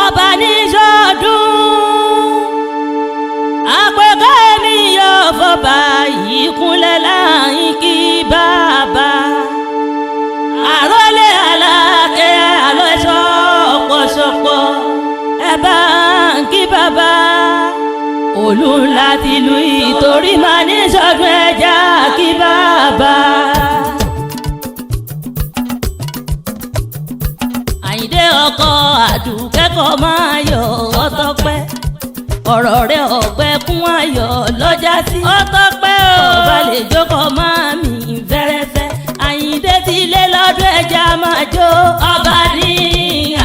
ọba ní sọdún àpẹkẹ ènìyàn fọba yìí kúnlẹ̀ láyìn kí bàbá àròlé alákẹ́ àlọ́ ṣọ̀pọ̀ṣọ̀pọ̀ ẹ bá ń kí bàbá olú láti lu ìtorí máa ní sọdún ẹja kí bàbá. Àyìndé ọkọ àdùkẹ́kọ̀ọ́ máa yọ ọtọ́pẹ́ ọ̀rọ̀ rẹ̀ ọ̀gbẹ́ kún ayọ̀ lọ́jà sí ọtọ́pẹ́ ọba lè jókòó máa mì fẹ́rẹ́fẹ́. Àyìndé ti lé lọ́dún ẹja máa jó ọba ní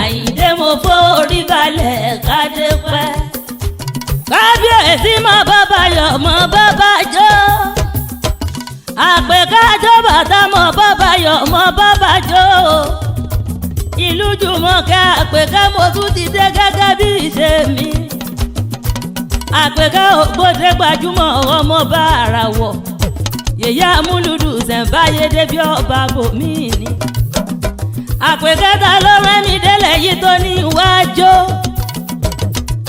Àyìndé mo forí balẹ̀ kádé pẹ́. Kábíyèsí mọ bàbá yọ mọ bàbá jó àpèkájọ bàtà mọ bàbá yọ mọ bàbá jó ìlú Jùmọ̀kẹ́ àpèká mo tún ti dé gẹ́gẹ́ bí ìṣe mi. Àpèká ògbóde gbajúmọ̀ ọmọ bá ara wọ̀ yèyé amúlùdù ṣẹ̀ǹbáyé débi ọba bòmíì. Àpèká ta ló rẹ́mi délẹ̀ yìí tó ní iwájú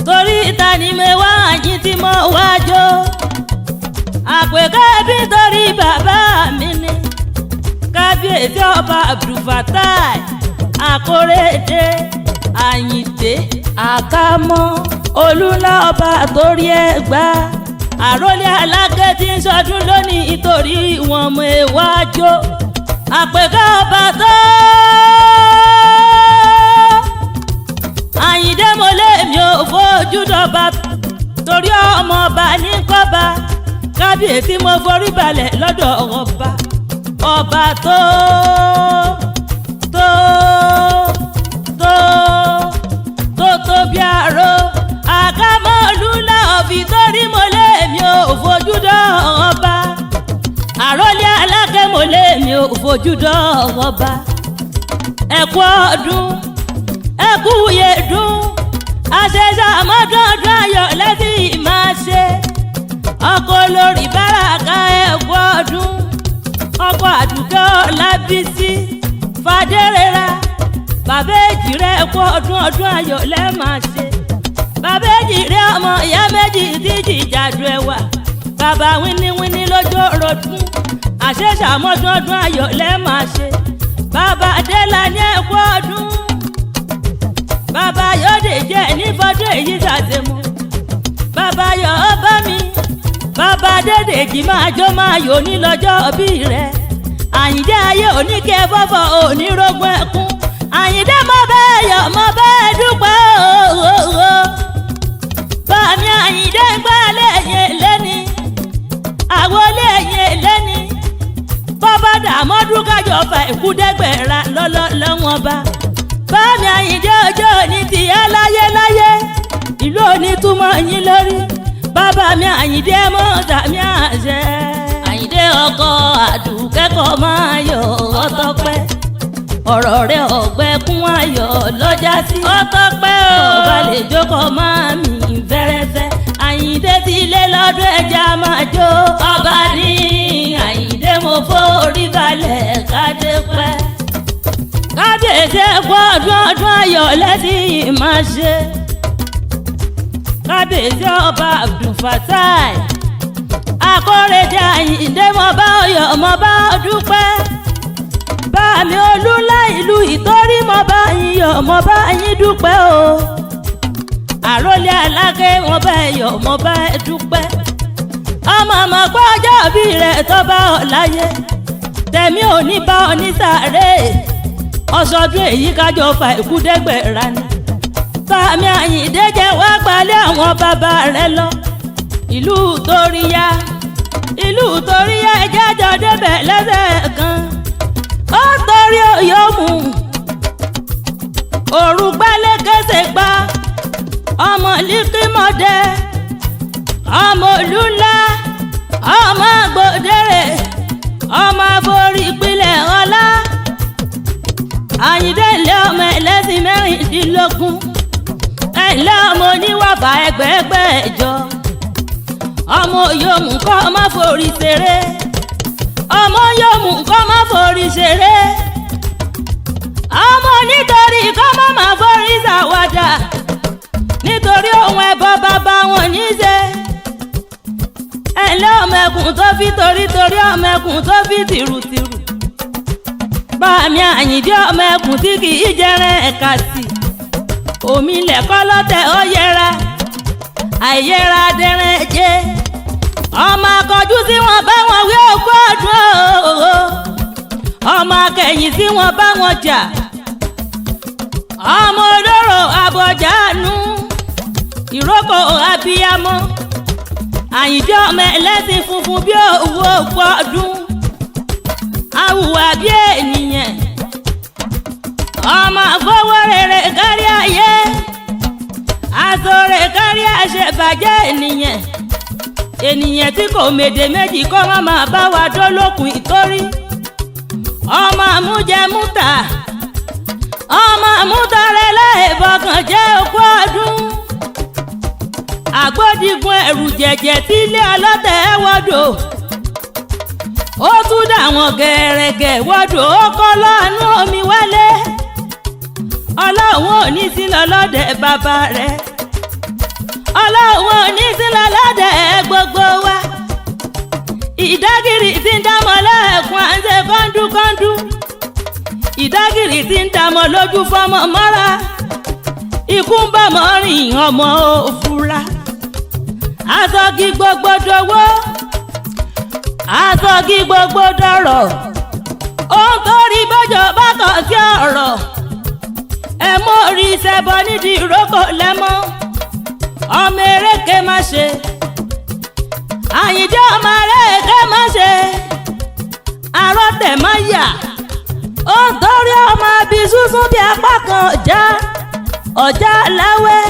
torí ìta ni mo wá àyín tí mo wájú. Àpèká bí torí bàbá mi ni kábíyèsí ọba Abdulfatai Akóredé Àyìndé Àkámọ́ olúlá ọba torí ẹgbà àrólé aláké tí ń sọdún lónìí nítorí wọn mọ iwájú. Àpèká ọba tó Àyìndé mo lé mi ò fojú dọba torí ọmọ ọba ní kọ́ba kábíyèsí mo forí balẹ̀ lọ́dọ̀ ọba ọba tó bí àrò Àkámọ́ olúlá ọ̀bì torí mo lé mi ò fojú dọ̀ ọba àrólé aláké mo lé mi ò fojú dọ̀ ọba. Ẹ̀kú ọdún ẹ̀kú yèdún àṣẹṣà mọ́dọ́dún ayọ̀ lẹ́sìn máa ṣe ọkọ̀ olórí báràkà ẹ̀kú ọdún ọkọ̀ Àdùkẹ́ Ọlábísí Fadérera bàbá èjì rẹ̀ ẹ̀kú ọdún ayọ̀ lẹ́ máa ṣe. Bàbá èjì rẹ̀ ọmọ ìyá méjì díjì ìjàdù ẹ̀wà bàbá wíníwíní lójó rọdún àṣẹṣà mọ́dọ́dún ayọ̀ lẹ́ máa ṣe. Bàbá Adélà ní ẹ̀kú ọdún bàbá yóòdè jẹ́ nífọdún èyí ṣàṣemọ́. Bàbá yọ̀ ọ́ bá mi bàbá Adédèjì máa jó máa yò ní lọ́jọ́ bí rẹ̀. Àyìndé ayé oníkẹ́ fọ́fọ́ onírógún ẹkún. Àyìndé mọ bẹ́ẹ̀ yọ̀ mọ bẹ́ẹ̀ dúpẹ́ òòó. Bàmí Àyìndé gbálẹ̀ yẹn lẹ́ni àwọlé yẹn lẹ́ni bọ́bá dàmọ́dún kájọ fà ìkúdẹ́gbẹ̀ra lọ́wọ́n bá. Bàmí Àyìndé ọjọ́ ní tìyá láyéláyé ìlú onítúmọ̀ yín lórí. Bàbá mi Àyìndé mọ́ tàmí àṣẹ. Àyìndé ọkọ àdùkẹ́kọ̀ọ́ máa yọ ọtọ́pẹ́ ọ̀rọ̀ rẹ̀ ọ̀gbẹ́ kún ayọ̀ lọ́jà sí ọtọ́pẹ́ ọba lè jókòó máa mì fẹ́rẹ́fẹ́. Àyìndé ti lé lọ́dún ẹja máa jó ọba ní Àyìndé mo forí balẹ̀ kádé pẹ́. Kábíyèsí ẹ̀kọ́ ọdún ayọ̀ lẹ́sìn máa ṣe. Kábíyèsí ọba Abdulfatai Akóredé Àyìndé mo bá ọyọ̀ mo bá dúpẹ́. Bàmí olúlá ìlú ìtorí mo bá yín yọ̀ mo bá yín dúpẹ́ o. Àrólé aláké mo bá yọ̀ mo bá dúpẹ́. Ọmọ ọmọ pé ọjọ́ bí rẹ̀ tó bá ọ láyé tẹ̀mí ò ní bá ọ ní sàárè ọ̀sọ́dún èyí kájọ fà ìkúdẹ́gbẹ̀ra ni. Bàmí Àyìndé jẹ́ wá gbalẹ̀ àwọn bàbá rẹ̀ lọ ìlú Toríyá ẹjẹ́ jọ débẹ̀ lẹ́sẹ̀ kan. Ó torí òyòmù òru gbálẹ̀ kẹsẹ̀ gbá ọmọ líkímọ̀dé ọmọ olúńlá ọmọ gbòdèrè ọmọ aborí ìpínlẹ̀ ọlá. Àyìndé ilé ọmọ ẹlẹ́sìn mẹ́rìndínlógún ẹ̀lẹ́ ọmọ oníwàbà ẹgbẹ̀ẹ́gbẹ̀ẹ́jọ ọmọ yòmù kọ́ má forí ṣeré ọmọ yòmù kọ́ má forí ṣeré ọmọ nítorí kọ́ má má forí ṣàwàdà nítorí ohun ẹbọ bàbá wọn ní í ṣe. ẹ̀lẹ́ ọmọ ẹkùn tó fi torí ọmọ ẹkùn tó fi tìrùtìrù. bàmí Àyìndé ọmọ ẹkùn tí kì í jẹrẹ ẹ̀ka sí. omi lẹ̀kọ́ lọ́tẹ̀ ó yẹra àìyẹra dẹrẹ jẹ. ọmọ akọjú tí wọ́n bá wọn wí òkú ọdún o. ọmọ akẹyìn tí wọ́n bá wọn jà. ọmọ olóró abọjánu ìrókò abiyamọ. Àyìndé ọmọ ẹlẹ́sìn funfun bí òwú òkú ọdún. awùwà bí ènìyàn. ọmọ àfọwọ́ rere kárí ayé. àtòrè kárí àṣebàjẹ́ ènìyàn. ènìyàn tí kò mèdè méjì kọ́ wọ́n máa bá wa dólókun ìtorí. ọmọ àmújẹmúta. ọmọ àmútọrẹ láìbọkàn jẹ́ òkú ọdún. àgbódigun ẹrù jẹ̀jẹ̀ tí ilé ọlọ́tẹ̀ wọ́dọ̀. ó tún dà wọ́n gẹ̀rẹ́gẹ̀ wọ́dọ̀ ó kọ́ lọ́nú omi wálé. ọlọ́run ò ní sí lọ́lọ́dẹ̀ bàbá rẹ̀. ọlọ́run ò ní sí lọ́lọ́dẹ̀ gbogbo wa. ìdágìrì tí ń dámọ̀ lẹ́ẹ̀kún à ń ṣe kọ́ńdúkọ́ńdú. ìdágìrì tí ń dámọ̀ lójú fọmọ mọ́ra. ikú ń bá mọ́ rìn ọmọ òfurá. aṣọ́gi gbogbo dowó. aṣọ́gi gbogbo dọ̀rọ̀. ó ń torí bọ́jọ́ bá kàn sí ọ̀rọ̀. ẹ mọ orí ìṣẹ́bọ nídìí ìrókò lẹ́mọ́. ọmọ eréke má ṣe. Àyìndé ọmọ eréke má ṣe. arọ́tẹ̀ má yà. ó ń torí ọmọ bí súnsún bí apá kan ọjà. ọjà láwẹ́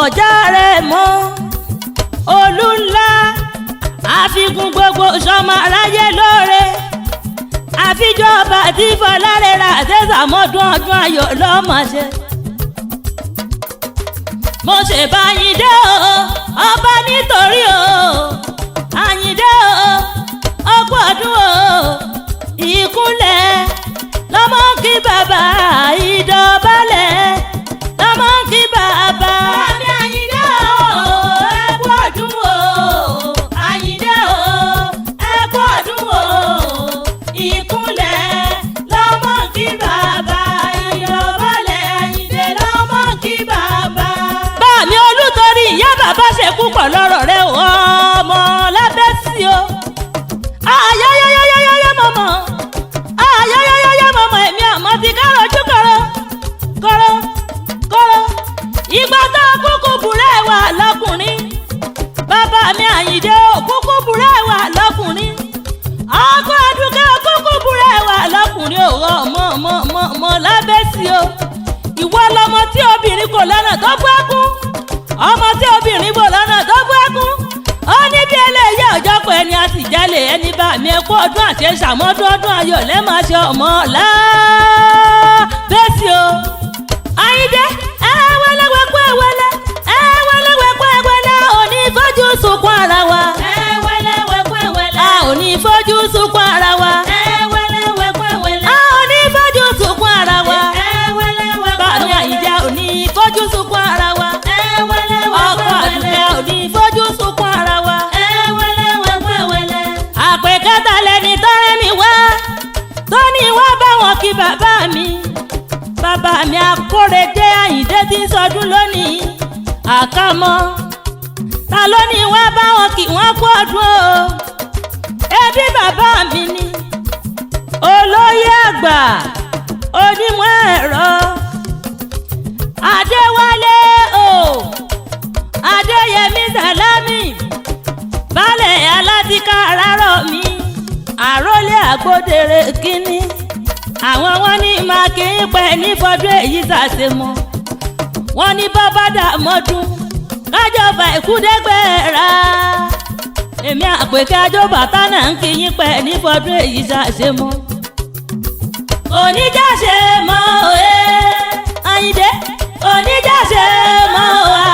ọjà rẹ̀ mọ́. olú ńlá àfikún gbogbo sọmọ aráyé lóore. àfijọba tí fọlárẹ̀ra àtẹ̀sàmọ́dún ọdún ayọ̀ lọ́mọ ṣe. mo ṣe bá Àyìndé o ọba nítorí o. Àyìndé o ọkọ ọdún o. ìkúnlẹ̀ lọ́mọ kí bàbá ìdọ̀bálẹ̀ lọ́mọ kí bàbá. àmì Àyìndé o ẹkú ọdún o. Àyìndé o ẹkú ọdún o. ìkúnlẹ̀ lọ́mọ kí bàbá ìdọ̀bálẹ̀. Àyìndé lọ́mọ kí bàbá. báàmí olùtorí ìyá bàbá ṣe púpọ̀ lọ́rọ̀ rẹ̀ ọmọ lábẹ́ sí o. ayáyáyáyáyá mọ̀mọ́. ayáyáyáyá mọ̀mọ́ èmi àmọ́ ti kárọ̀ ojú kọ̀rọ̀ kọ̀rọ̀ kọ̀rọ̀. ìgbà tó kúkú búrẹ́ wà lọ́kùnrin. bàbá mi Àyìndé kúkú búrẹ́ wà lọ́kùnrin. ọkọ àdúgbò kúkú búrẹ́ wà lọ́kùnrin òwò mọ̀ lábẹ́ sí o. ìwọ lọmọ tí obìnrin kò lọ́nà tó gbẹ́kún. ọmọ tí obìnrin kò lọ́nà tó gbẹ́kún. ó ní bí eléyìí ọjọ́ pé ẹni àti ìjálè ẹni bá mi ẹkú ọdún àti ẹ̀ṣàmọ́dún ọdún ayọ̀ lẹ́mọ̀ ṣe ọmọ lábẹ́sí o. Àyìndé ẹ̀wẹ́lẹ́wẹ́ kú ẹ̀wẹ́lẹ́ ẹ̀wẹ́lẹ́wẹ́ kú ẹ̀wẹ́lẹ́ òní fojú sunkún ara wa. ẹ̀wẹ́lẹ́wẹ́ kú ẹ̀wẹ́lẹ́ a òní fojú sunkún ara wa. ẹ̀wẹ́lẹ́wẹ́ kú ẹ̀wẹ́lẹ́ a òní fojú sunkún ara wa. ẹ̀wẹ́lẹ́wẹ́ kú ẹ̀wẹ́lẹ́ bàmí Àyìndé òní fojú sunkún ara wa. ẹ̀wẹ́lẹ́wẹ́ kú ẹ̀wẹ́lẹ́ ọkọ àdúgbò òní fojú sunkún ara wa. ẹ̀wẹ́lẹ́wẹ́ kú ẹ̀wẹ́lẹ́ àpèkẹ́ta lẹni tọ́rẹ́ mi wá tó ní wá bá wọn kí bàbá mi. bàbá mi Akóredé Àyìndé tí ń sọdún lónìí. àkàmọ́ ta ló ní wá bá wọn kí wọ́n kú ọdún o. ẹbí bàbá mi ni olóyè àgbà onímọ̀ ẹ̀rọ Adéwálé o. Adéyẹmí Sàlámì baálẹ̀ alátìká rárọ̀ mi. àrólé àgbòdèrè kínní. àwọn wọn ní máa kí n pẹ́ ní fọdún èyí ṣàṣemọ́. wọ́n ní bàbá dàmọ́dún kájọba ìkúdẹ́gbẹ̀rà. èmi àpèkẹ́ àjọba tánà ń kí yín pẹ́ ní fọdún èyí ṣàṣemọ́. oníjàṣe mọ́ ẹ Àyìndé oníjàṣe mọ́ wa.